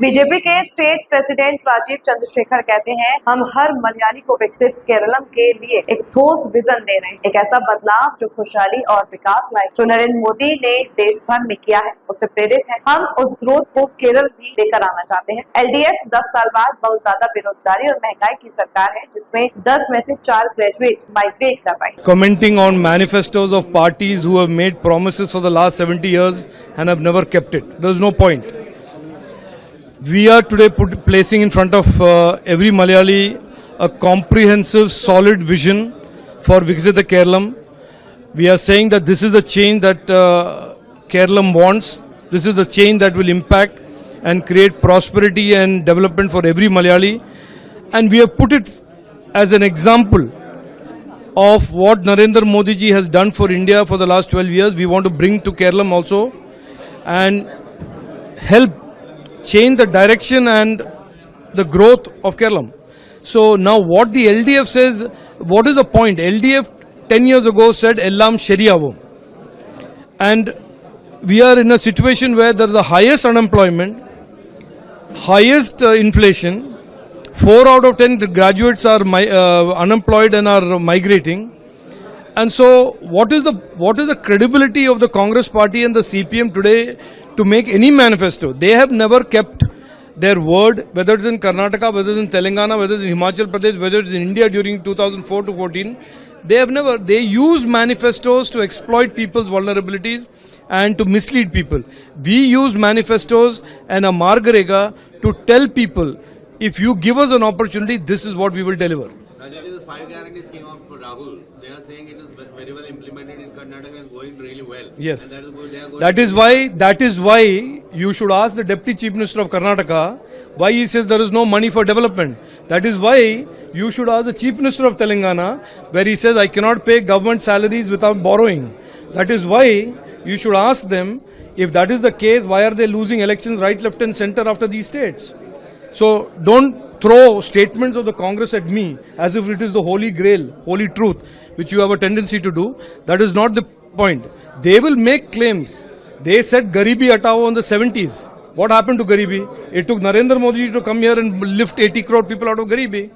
BJP के state president Rajiv Chandrashekhar कहते हैं, हम हर मलयाली को विकसित केरलम के लिए एक ठोस विजन दे रहे हैं, एक ऐसा बदलाव जो खुशहाली और विकास लाए, जो नरेंद्र मोदी ने देश भर में किया है, उससे प्रेरित है। हम उस ग्रोथ को केरल भी लेकर आना चाहते हैं। एलडीएफ 10 साल बाद बहुत ज्यादा बेरोजगारी और महंगाई की सरकार है, जिसमें 10 में से 4 ग्रेजुएट माइग्रेट कर रहे हैं। Commenting on manifestos of parties who have made promises for the last 70 years and have never kept it, there is no point. We are today placing in front of every Malayali a comprehensive, solid vision for Vikasitha Keralam. We are saying that this is the change that Keralam wants. This is the change that will impact and create prosperity and development for every Malayali. And we have put it as an example of what Narendra Modi ji has done for India for the last 12 years. We want to bring to Keralam also and help change the direction and the growth of Keralam. So now what the LDF says, what is the point? LDF 10 years ago said Ellam Shariavo. And we are in a situation where there is the highest unemployment, highest inflation. 4 out of 10 graduates are unemployed and are migrating. And so what is the credibility of the Congress party and the CPM today to make any manifesto? They have never kept their word, whether it's in Karnataka, whether it's in Telangana, whether it's in Himachal Pradesh, whether it's in India during 2004 to 14. They use manifestos to exploit people's vulnerabilities and to mislead people. We use manifestos and a Margarega to tell people, if you give us an opportunity, this is what we will deliver. Rajiv, this 5 guarantees scheme of Rahul, they are saying it is very well implemented in Karnataka and going really well. Yes. And that is good. They are going That is why you should ask the Deputy Chief Minister of Karnataka why he says there is no money for development. That is why you should ask the Chief Minister of Telangana where he says I cannot pay government salaries without borrowing. That is why you should ask them, if that is the case, why are they losing elections right, left and center after these states? So don't throw statements of the Congress at me as if it is the holy grail, holy truth, which you have a tendency to do. That is not the point. They will make claims. They said Garibi Hatao in the 70s. What happened to Garibi? It took Narendra Modi to come here and lift 80 crore people out of Garibi.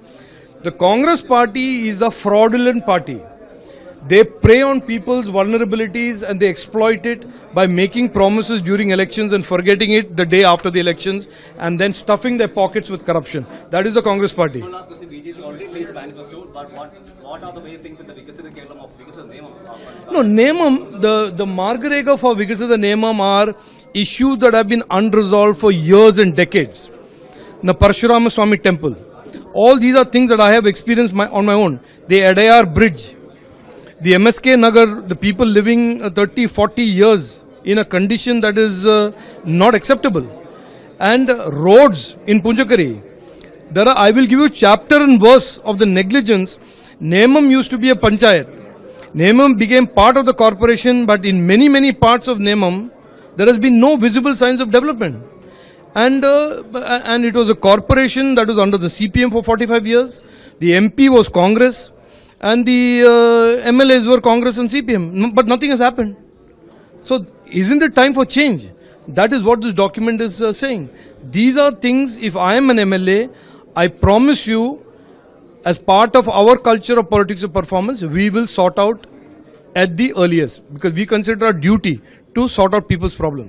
The Congress party is a fraudulent party. They prey on people's vulnerabilities and they exploit it by making promises during elections and forgetting it the day after the elections and then stuffing their pockets with corruption. That is the Congress party. So last question, BJP already released manifesto, but what are the main things in the Vikasitha Keralam of Vikasitha Nemam? No, Nemam, the Margarega for Vikasitha Nemam are issues that have been unresolved for years and decades. The Parashurama Swami temple. All these are things that I have experienced on my own. The Adayar bridge. The MSK Nagar, the people living 30, 40 years in a condition that is not acceptable. And roads in Punjakari. I will give you chapter and verse of the negligence. Nemam used to be a panchayat. Nemam became part of the corporation, but in many parts of Nemam, there has been no visible signs of development. And it was a corporation that was under the CPM for 45 years. The MP was Congress. And the MLAs were Congress and CPM, but nothing has happened. So isn't it time for change? That is what this document is saying. These are things, if I am an MLA, I promise you, as part of our culture of politics of performance, we will sort out at the earliest, because we consider our duty to sort out people's problems.